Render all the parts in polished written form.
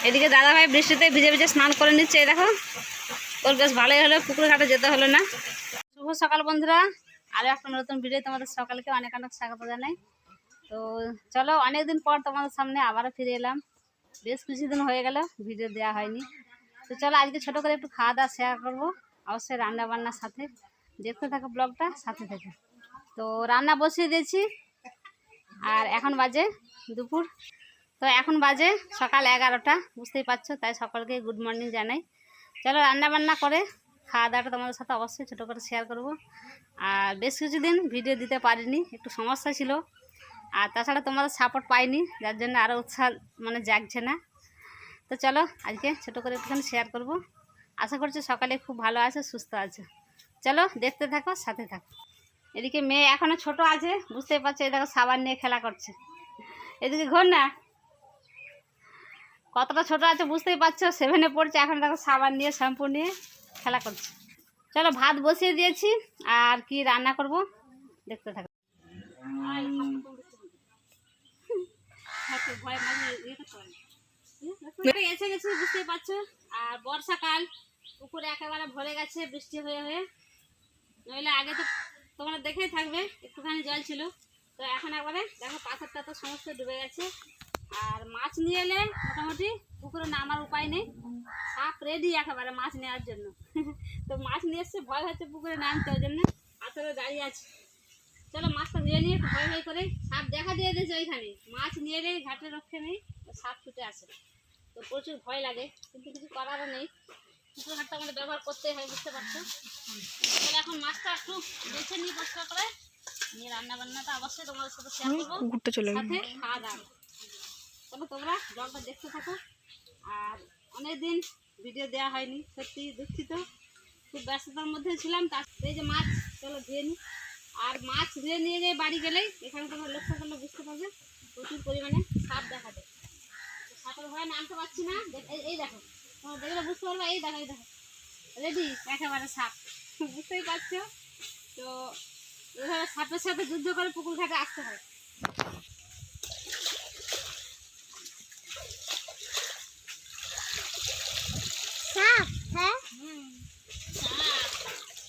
এদিকে দাদাভাই বৃষ্টিতে ভিজে ভিজে স্নান করে নিচ্ছে। এই দেখো, ওর বেশ ভালোই হলো, পুকুরে ঘাটে যেতে হলো না। শুভ সকাল বন্ধুরা, আরও একটা নতুন ভিডিও তোমাদের সকালকে অনেক অনেক স্বাগত জানাই। তো চলো, অনেকদিন পর তোমাদের সামনে আবারও ফিরে এলাম। বেশ কিছুদিন হয়ে গেল ভিডিও দেওয়া হয়নি। তো চলো, আজকে ছোটো করে একটু খাওয়া দাওয়া শেয়ার করবো, অবশ্যই রান্না বান্নার সাথে দেখতে থাকো ব্লগটা সাথে থেকে। তো রান্না বসিয়ে দিয়েছি, আর এখন বাজে দুপুর। তো এখন বাজে সকাল 11টা, বুঝতেই পারছো, তাই সকলকে গুড মর্নিং জানাই। চলো, রান্না বান্না করে খাওয়া দাওয়াটা তোমাদের সাথে অবশ্যই ছোটো করে শেয়ার করব। আর বেশ কিছুদিন ভিডিও দিতে পারিনি, একটু সমস্যা ছিল, আর তাছাড়া তোমাদের সাপোর্ট পাইনি, যার জন্য আরও উৎসাহ জাগছে না। তো চলো, আজকে ছোটো করে একটুখানি শেয়ার করব। আশা করছি সকালে খুব ভালো আছে, সুস্থ আছে। চলো, দেখতে থাকো, সাথে থাকো। এদিকে মেয়ে এখনও ছোট আছে, বুঝতেই পারছো, এই দেখো সাবান নিয়ে খেলা করছে। এদিকে ঘর না, কতটা ছোট আছে বুঝতেই পারছো, 7-এ পড়ছে, এখন দেখো সাবান নিয়ে শ্যাম্পু নিয়ে খেলা করছে। চলো, ভাত বসিয়ে দিয়েছি, আর কি রান্না করব দেখতে থাকো। এসে গেছি, বুঝতেই পারছো, আর বর্ষাকাল, পুকুরে একেবারে ভরে গেছে বৃষ্টি হয়ে হয়ে। নইলে আগে তো তোমরা দেখেই থাকবে একটুখানি জল ছিল, তো এখন একবারে দেখো পাথরটা তো সমস্ত ডুবে গেছে। আর মাছ নিয়ে এলে মোটামুটি পুকুরে নামার উপায় নেই, সাপ রেডি একেবারে মাছ নেওয়ার জন্য। তো মাছ নিয়ে এসছে, ভয় হচ্ছে পুকুরে নামতে, ওই জন্য পাথরে দাঁড়িয়ে আছে। চলো, মাছটা ধুয়ে নিয়ে একটু ভয় ভয় করে, সাপ দেখা দিয়ে দিয়েছে ওইখানে, মাছ নিয়ে এলে ঘাটে রক্ষে নেই, সাপ ছুটে আসে, তো প্রচুর ভয় লাগে, কিন্তু কিছু করারও নেই, পুকুর ঘাটটা আমাদের ব্যবহার করতেই হয়, বুঝতে পারছো। তাহলে এখন মাছটা একটু বেছে নিয়ে পরিষ্কার করে নিয়ে রান্না বান্নাটা অবশ্যই তোমাদের সাথে শেয়ার করবো, সাথে খাওয়া দাওয়া। তবে তোমরা ব্লগটা দেখতে থাকো। আর অনেকদিন ভিডিও দেওয়া হয়নি, সত্যি দুঃখিত, খুব ব্যস্ততার মধ্যে ছিলাম। তার এই যে মাছ, চলো ধুয়ে নিই। আর মাছ ধুয়ে নিয়ে গিয়ে বাড়ি গেলেই এখানে তোমরা লক্ষ্য করলে বুঝতে পারবে প্রচুর পরিমাণে সাপ দেখা যায়। সাপের ভয়ে নামতে পারছি না। এই দেখো, তোমরা দেখলে বুঝতে পারবে, এই দেখো, এই দেখো রেডি একেবারে সাপ, বুঝতেই পারছো। তো এভাবে সাপের সাথে যুদ্ধ করে পুকুর ঘাটে আসতে হয়। সাপ, হ্যাঁ, সাপ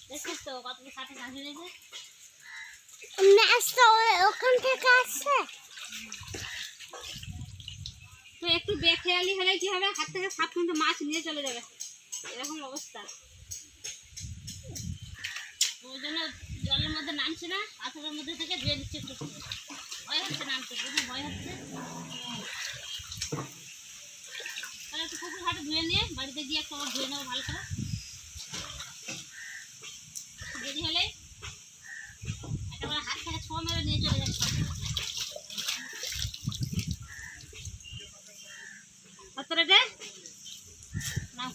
দেখছিস তো কতগুলো সাপে কাঁচি রয়েছে। ওখান থেকে আসছে, তো একটু বেখেয়ালি হলে কি হবে, হাত থেকে সাপ কিন্তু মাছ নিয়ে চলে যাবে, এরকম অবস্থা। ওই জন্য জলের মধ্যে নামছে না, পাথরের মধ্যে থেকে ধুয়ে দিচ্ছে একটু, ভয় হচ্ছে নামতে, প্রচুর ভয় হচ্ছে। তাহলে একটু পুকুর ঘাটে ধুয়ে নিয়ে বাড়িতে গিয়ে একটু আবার ধুয়ে নেবো ভালো করে, দেরি হলে একেবারে হাত থেকে ছোঁয়া মেরে নিয়ে চলে যাচ্ছে। পাথরেতে না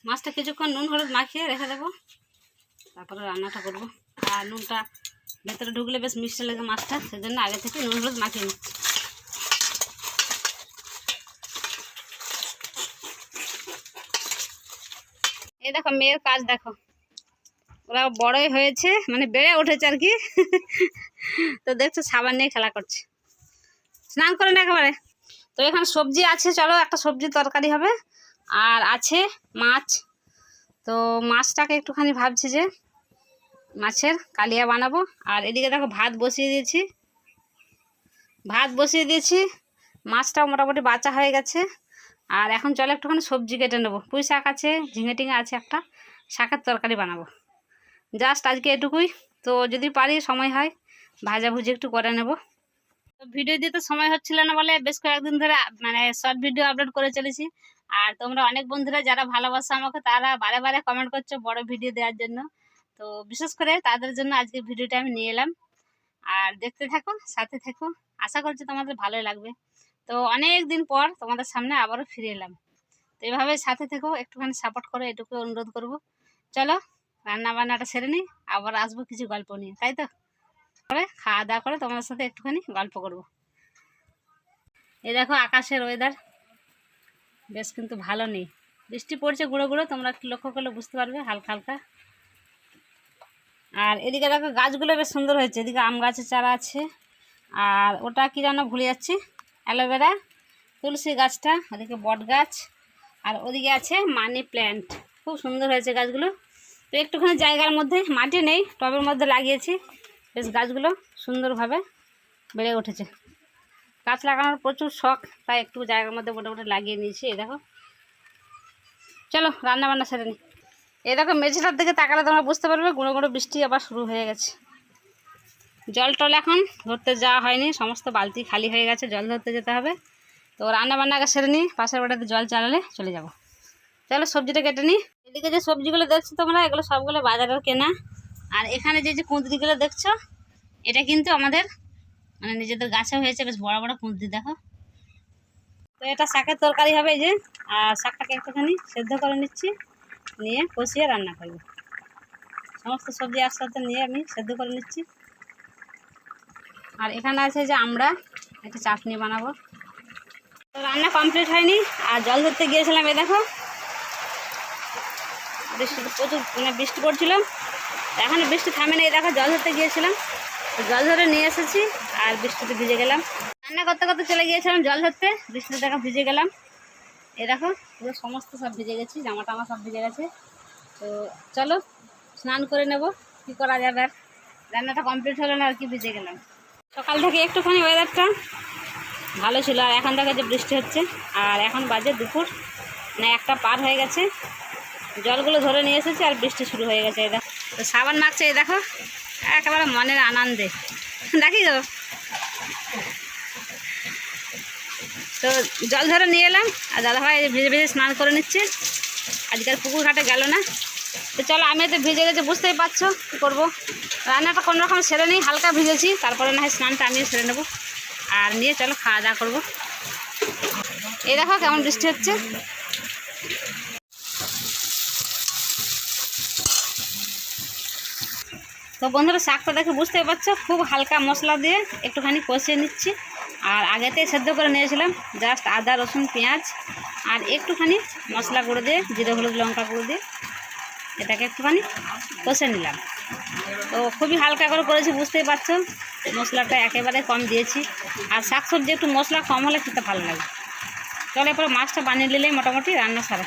মাছটা কিছুক্ষণ নুন হলুদ মাখিয়ে রেখে দেবো, তারপরে রান্নাটা করবো। আর নুনটা ভেতরে ঢুকলে বেশ মিষ্টি লাগে মাছটা, সেজন্য আগে থেকে নুন হলুদ মাখিয়ে নিচ্ছি। এই দেখো মেয়ের কাজ দেখো, ওরা বড়ই হয়েছে, মানে বেড়ে উঠেছে আর কি। তো দেখছো সাবান নিয়ে খেলা করছে, স্নান করে না একেবারে। তো এখানে সবজি আছে, চলো একটা সবজি তরকারি হবে, আর আছে মাছ। তো মাছটাকে একটুখানি ভাবছি যে মাছের কালিয়া বানাবো। আর এদিকে দেখো ভাত বসিয়ে দিয়েছি, মাছটাও মোটামুটি বাঁচা হয়ে গেছে। আর এখন চলো একটুখানি সবজি কেটে নেবো, পুঁই শাক আছে, ঝিঙে টিঙে আছে, একটা শাকের তরকারি বানাবো। জাস্ট আজকে এটুকুই। তো যদি পারি, সময় হয়, ভাজাভুজি একটু করে নেব। তো ভিডিও দিতে সময় হচ্ছিল না বলে বেশ কয়েকদিন ধরে মানে শর্ট ভিডিও আপলোড করে চলেছি। আর তোমরা অনেক বন্ধুরা যারা ভালোবাসো আমাকে, তারা বারে বারে কমেন্ট করছো বড় ভিডিও দেওয়ার জন্য। তো বিশেষ করে তাদের জন্য আজকে ভিডিওটা আমি নিয়ে এলাম। আর দেখতে থাকো, সাথে থেকো, আশা করছি তোমাদের ভালোই লাগবে। তো অনেক দিন পর তোমাদের সামনে আবারও ফিরে এলাম। তো এভাবে সাথে থেকো, একটুখানি সাপোর্ট করো, এটুকু অনুরোধ করব। চলো রান্না বান্নাটা সেরে নিই, আবার আসবো কিছু গল্প নিয়ে, তাই তো? করে খাওয়া দাওয়া করে তোমাদের সাথে একটুখানি গল্প করব। এই দেখো আকাশের ওয়েদার বেশ কিন্তু ভালো নেই, বৃষ্টি পড়ছে গুঁড়ো গুঁড়ো, তোমরা একটু লক্ষ্য করলে বুঝতে পারবে হালকা হালকা। আর এদিকে দেখো গাছগুলো বেশ সুন্দর হয়েছে, এদিকে আম গাছের চারা আছে, আর ওটা কি যেন ভুলে যাচ্ছি, অ্যালোভেরা, তুলসী গাছটা, ওদিকে বট গাছ, আর ওদিকে আছে মানি প্ল্যান্ট। খুব সুন্দর হয়েছে গাছগুলো। তো একটুখানি জায়গার মধ্যে, মাটি নেই, টবের মধ্যে লাগিয়েছি, বেশ গাছগুলো সুন্দরভাবে বেড়ে উঠেছে। গাছ লাগানোর প্রচুর শখ, তাই একটু জায়গার মধ্যে মোটামুটি লাগিয়ে নিয়েছি। এই দেখো, চলো রান্না বান্না সেরে নিই। এই দেখো মেঝেটার দিকে তাকালে তোমরা বুঝতে পারবে গুঁড়ো গুঁড়ো বৃষ্টি আবার শুরু হয়ে গেছে। জল টল এখন ধরতে যাওয়া হয়নি, সমস্ত বালতি খালি হয়ে গেছে, জল ধরতে যেতে হবে। তো রান্না বান্নাকে সেরে নিই, পাশের বাড়িতে জল চালালে চলে যাব। চলো সবজিটা কেটে নিই। এদিকে যে সবজিগুলো দেখছো তোমরা, এগুলো সবগুলো বাজারের কেনা। আর এখানে যে যে কুঁদরিগুলো দেখছো, এটা কিন্তু আমাদের মানে নিজেদের গাছে হয়েছে, বেশ বড় বড় কুঁদরি দেখো। তো এটা শাকের তরকারি হবে, এই যে। আর শাকটাকে একটুখানি সেদ্ধ করে নিচ্ছি, নিয়ে কষিয়ে রান্না করব। সমস্ত সবজি একসাথে নিয়ে আমি সেদ্ধ করে নিচ্ছি। আর এখানে আছে যে আমরা একটা চাটনি বানাবো। তো রান্না কমপ্লিট হয়নি, আর জল ধরতে গিয়েছিলাম। এই দেখো বৃষ্টি প্রচুর, মানে বৃষ্টি পড়ছিল, এখন বৃষ্টি থামে না। এই দেখো জল ধরতে গিয়েছিলাম, জল ধরে নিয়ে এসেছি, আর বৃষ্টিতে ভিজে গেলাম। রান্না করতে করতে চলে গিয়েছিলাম জল ধরতে, বৃষ্টিতে দেখো ভিজে গেলাম। এই দেখো পুরো সমস্ত সব ভিজে গেছি, জামা টামা সব ভিজে গেছে। তো চলো স্নান করে নেব, কী করা যাবে আর, রান্নাটা কমপ্লিট হলো না আর কি, ভিজে গেলাম। সকাল থেকে একটুখানি ওয়েদারটা ভালো ছিল, আর এখন দেখা যে বৃষ্টি হচ্ছে। আর এখন বাজে দুপুর, মানে 1টা পার হয়ে গেছে, জলগুলো ধরে নিয়ে এসেছি, আর বৃষ্টি শুরু হয়ে গেছে। এই দেখো তো সাবান মাখছে, এই দেখো একেবারে মনের আনন্দে, দেখি তো। তো জল ধরে নিয়ে এলাম, আর দাদাভাই ভিজে ভিজে স্নান করে নিচ্ছে, আজকাল পুকুর ঘাটে গেল না। তো চলো আমি তো ভিজে গেছে, বুঝতেই পারছো কী করবো। রান্নাটা কোনো রকম সেরে নিই, হালকা ভিজেছি, তারপরে না হয় স্নানটা আমিও সেরে নেবো, আর নিয়ে চলো খাওয়া দাওয়া করবো। এই দেখো কেমন বৃষ্টি হচ্ছে। তো বন্ধুরা শাকটা দেখে বুঝতেই পারছো, খুব হালকা মশলা দিয়ে একটুখানি কষিয়ে নিচ্ছি। আর আগেতেই সেদ্ধ করে নিয়েছিলাম, জাস্ট আদা রসুন পেঁয়াজ আর একটুখানি মশলা গুঁড়ো দিয়ে, জিরে হলুদ লঙ্কা গুঁড়ো দিয়ে এটাকে একটুখানি কষে নিলাম। তো খুবই হালকা করে করেছি, বুঝতেই পারছো, মশলাটা একেবারে কম দিয়েছি। আর শাকসবজি একটু মশলা কম হলে খেতে ভালো লাগে। চলো এরপরে মাছটা বানিয়ে নিলেই মোটামুটি রান্না সারা।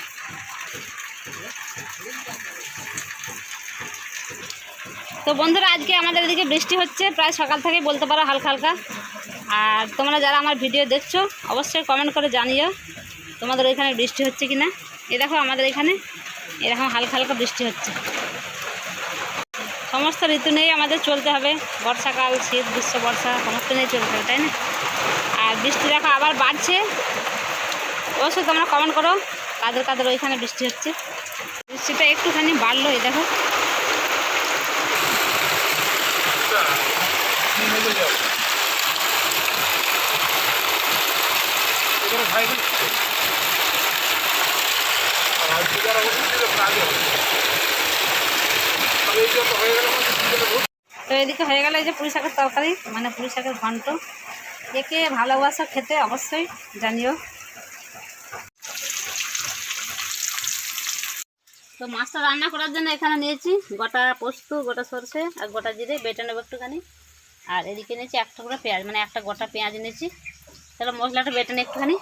তো বন্ধুরা আজকে আমাদের এদিকে বৃষ্টি হচ্ছে প্রায় সকাল থেকে, বলতে পারো হালকা হালকা। আর তোমরা যারা আমার ভিডিও দেখছো অবশ্যই কমেন্ট করে জানিও তোমাদের ওইখানে বৃষ্টি হচ্ছে কি না। এ দেখো আমাদের এখানে এরকম হালকা হালকা বৃষ্টি হচ্ছে। সমস্ত ঋতু নিয়েই আমাদের চলতে হবে, বর্ষাকাল, শীত, গ্রীষ্ম, বর্ষা সমস্ত নিয়ে চলতে হবে, তাই না? আর বৃষ্টি দেখো আবার বাড়ছে, অবশ্যই তোমরা কমেন্ট করো কাদের কাদের ওইখানে বৃষ্টি হচ্ছে। বৃষ্টিটা একটুখানি বাড়লো, এই দেখো। তো এদিকে হয়ে গেল এই যে পুঁই শাকের তরকারি, মানে পুঁই শাকের ঘন্ট। একে ভালোবাসা খেতে অবশ্যই জানিও। তো মাছটা রান্না করার জন্য এখানে নিয়েছি গোটা পোস্ত, গোটা সরষে আর গোটা জিরে, বেটে নেবো একটুখানি। আর এদিকে নিয়েছি একটা করে পেঁয়াজ, মানে একটা গোটা পেঁয়াজ নিয়েছি। তাহলে মশলাটা বেটে নিই একটুখানি।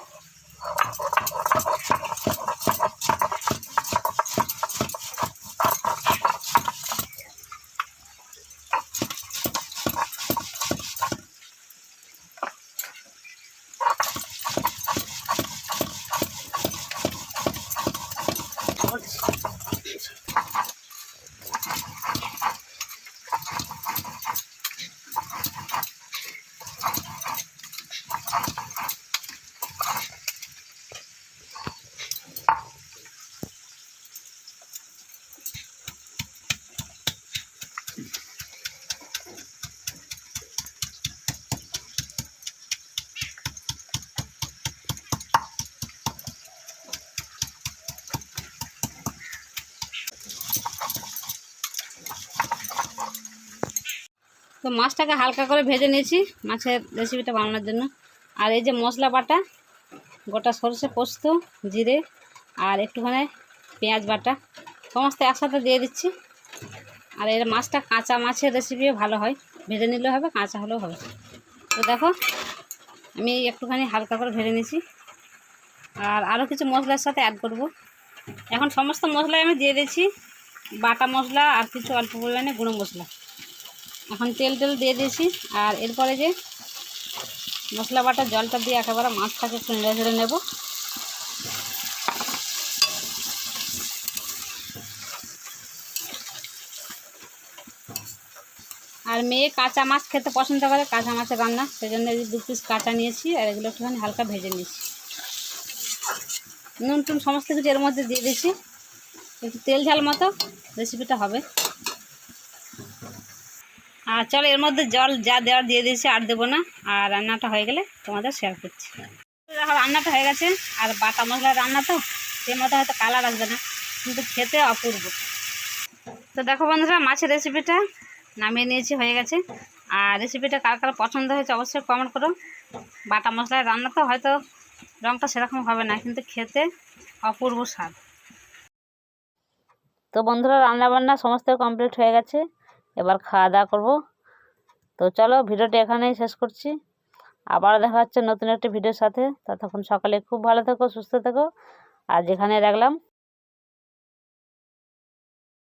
তো মাছটাকে হালকা করে ভেজে নিয়েছি মাছের রেসিপিটা বানানোর জন্য। আর এই যে মশলা বাটা, গোটা সরষে, পোস্ত, জিরে আর একটুখানি পেঁয়াজ বাটা সমস্ত একসাথে দিয়ে দিচ্ছি। আর এর মাছটা কাঁচা মাছের রেসিপিও ভালো হয়, ভেজে নিলেও হবে, কাঁচা হলেও হবে। তো দেখো আমি একটুখানি হালকা করে ভেজে নিয়েছি। আর আরও কিছু মশলার সাথে অ্যাড করব। এখন সমস্ত মশলাই আমি দিয়ে দিয়েছি, বাটা মশলা আর কিছু অল্প পরিমাণে গুঁড়ো মশলা। এখন তেল দিয়ে দিয়েছি। আর এরপরে যে মশলা বাটা জলটা দিয়ে একেবারে মাছটাকে একটু নেড়ে ঝেড়ে নেব। আর মেয়ে কাঁচা মাছ খেতে পছন্দ করে, কাঁচা মাছের রান্না, সেই জন্য এই 2 পিস কাঁচা নিয়েছি আর এগুলো একটুখানি হালকা ভেজে নিয়েছি। নুন টুন সমস্ত কিছু এর মধ্যে দিয়ে দিয়েছি। একটু তেল ঝাল মতো রেসিপিটা হবে। আর চলো এর মধ্যে জল যা দেওয়ার দিয়ে দিয়েছি, আর দেবো না। আর রান্নাটা হয়ে গেলে তোমাদের শেয়ার করছি। দেখো রান্নাটা হয়ে গেছে। আর বাটা মশলার রান্না তো সেই মতো হয়তো কালার আসবে না, কিন্তু খেতে অপূর্ব। তো দেখো বন্ধুরা, মাছের রেসিপিটা নামিয়ে নিয়েছি, হয়ে গেছে। আর রেসিপিটা কার কার পছন্দ হয়েছে অবশ্যই কমেন্ট করো। বাটা মশলার রান্না তো হয়তো রঙটা সেরকম হবে না, কিন্তু খেতে অপূর্ব স্বাদ। তো বন্ধুরা, রান্নাবান্না সমস্ত কমপ্লিট হয়ে গেছে, এবার খাওয়া দাওয়া করবো। তো চলো ভিডিওটি এখানেই শেষ করছি। আবার দেখা হচ্ছে নতুন একটি ভিডিওর সাথে। ততক্ষণ সকালে খুব ভালো থেকো, সুস্থ থেকো। আর যেখানে রাখলাম